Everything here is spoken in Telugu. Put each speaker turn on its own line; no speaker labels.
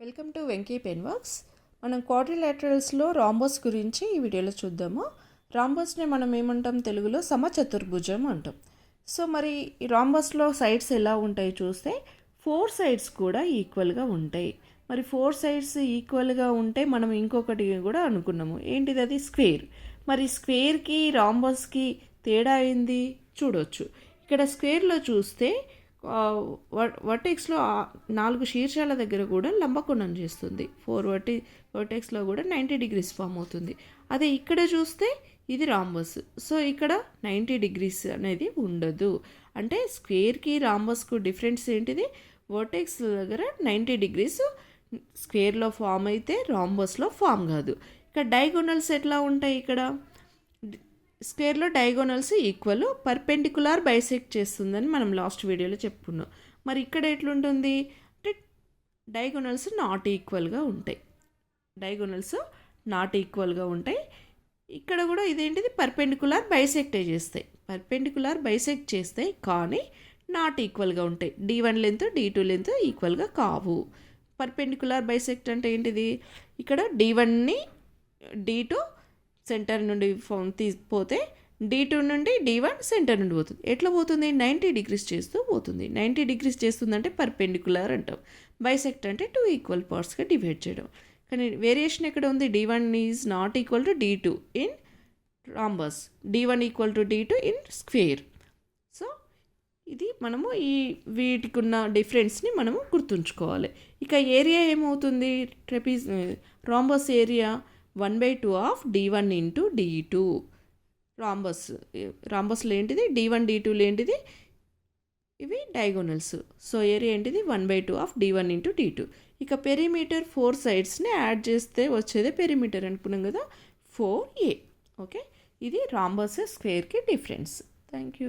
Welcome to Venky pen works. మనం క్వాడ్రిలాటరల్స్లో రాంబోస్ గురించి ఈ వీడియోలో చూద్దాము. రాంబోస్ని మనం ఏమంటాం తెలుగులో సమచతుర్భుజం అంటాం. సో మరి ఈ రాంబోస్లో సైడ్స్ ఎలా ఉంటాయి చూస్తే 4 సైడ్స్ కూడా ఈక్వల్గా ఉంటాయి. మరి 4 సైడ్స్ ఈక్వల్గా ఉంటే మనం ఇంకొకటి కూడా అనుకున్నాము, ఏంటిది? అది స్క్వేర్. మరి స్క్వేర్కి రాంబోస్కి తేడా ఏంది చూడవచ్చు. ఇక్కడ స్క్వేర్లో చూస్తే వర్టెక్స్లో 4 శీర్షాల దగ్గర కూడా లంబకోణం చేస్తుంది. 4 వర్టెక్స్లో కూడా 90 డిగ్రీస్ ఫామ్ అవుతుంది. అదే ఇక్కడ చూస్తే ఇది రాంబస్. సో ఇక్కడ 90 డిగ్రీస్ అనేది ఉండదు. అంటే స్క్వేర్కి రాంబస్కు డిఫరెన్స్ ఏంటిది? వర్టెక్స్ దగ్గర 90 డిగ్రీస్ స్క్వేర్లో ఫామ్ అయితే రాంబస్లో ఫామ్ కాదు. ఇక్కడ డయాగోనల్స్ ఎట్లా ఉంటాయి? ఇక్కడ స్క్వేర్లో డయాగోనల్స్ ఈక్వల్, పర్పెండికులర్ బైసెక్ట్ చేస్తుందని మనం లాస్ట్ వీడియోలో చెప్పుకున్నాం. మరి ఇక్కడ ఎట్లుంటుంది అంటే డయాగోనల్స్ నాట్ ఈక్వల్గా ఉంటాయి. ఇక్కడ కూడా ఇదేంటిది? పర్పెండికులర్ బైసెక్టే చేస్తాయి. పర్పెండికులర్ బైసెక్ట్ చేస్తాయి కానీ నాట్ ఈక్వల్గా ఉంటాయి. D1 లెంత్ D2 లెంత్ ఈక్వల్గా కావు. పర్పెండికులర్ బైసెక్ట్ అంటే ఏంటిది? ఇక్కడ D1ని D2 సెంటర్ నుండి తీసిపోతే D2 నుండి D1 సెంటర్ నుండి పోతుంది. ఎట్లా పోతుంది? 90 డిగ్రీస్ చేస్తూ పోతుంది. 90 డిగ్రీస్ చేస్తుందంటే పర్పెండికులర్ అంటాం. బైసెక్ట్ అంటే 2 ఈక్వల్ పార్ట్స్గా డివైడ్ చేయడం. కానీ వేరియేషన్ ఎక్కడ ఉంది? D1 is not equal to D2 in rhombus, D1 equal to D2 in square. So ఇది మనము వీటికి ఉన్న డిఫరెన్స్ని మనము గుర్తుంచుకోవాలి. ఇక ఏరియా ఏమవుతుంది? Rhombus area 1/2 of D1 into D2. రాంబస్లో ఏంటిది? D1 D2 ఏంటిది? ఇవి డయాగోనల్స్. సో ఏరియా ఏంటిది? 1/2 ఆఫ్ D1 ఇంటూ D2. ఇక పెరిమీటర్ 4 సైడ్స్ని యాడ్ చేస్తే వచ్చేదే పెరిమీటర్ అనుకున్నాం కదా, 4A. ఓకే, ఇది రాంబస్ స్క్వేర్కి డిఫరెన్స్. Thank you.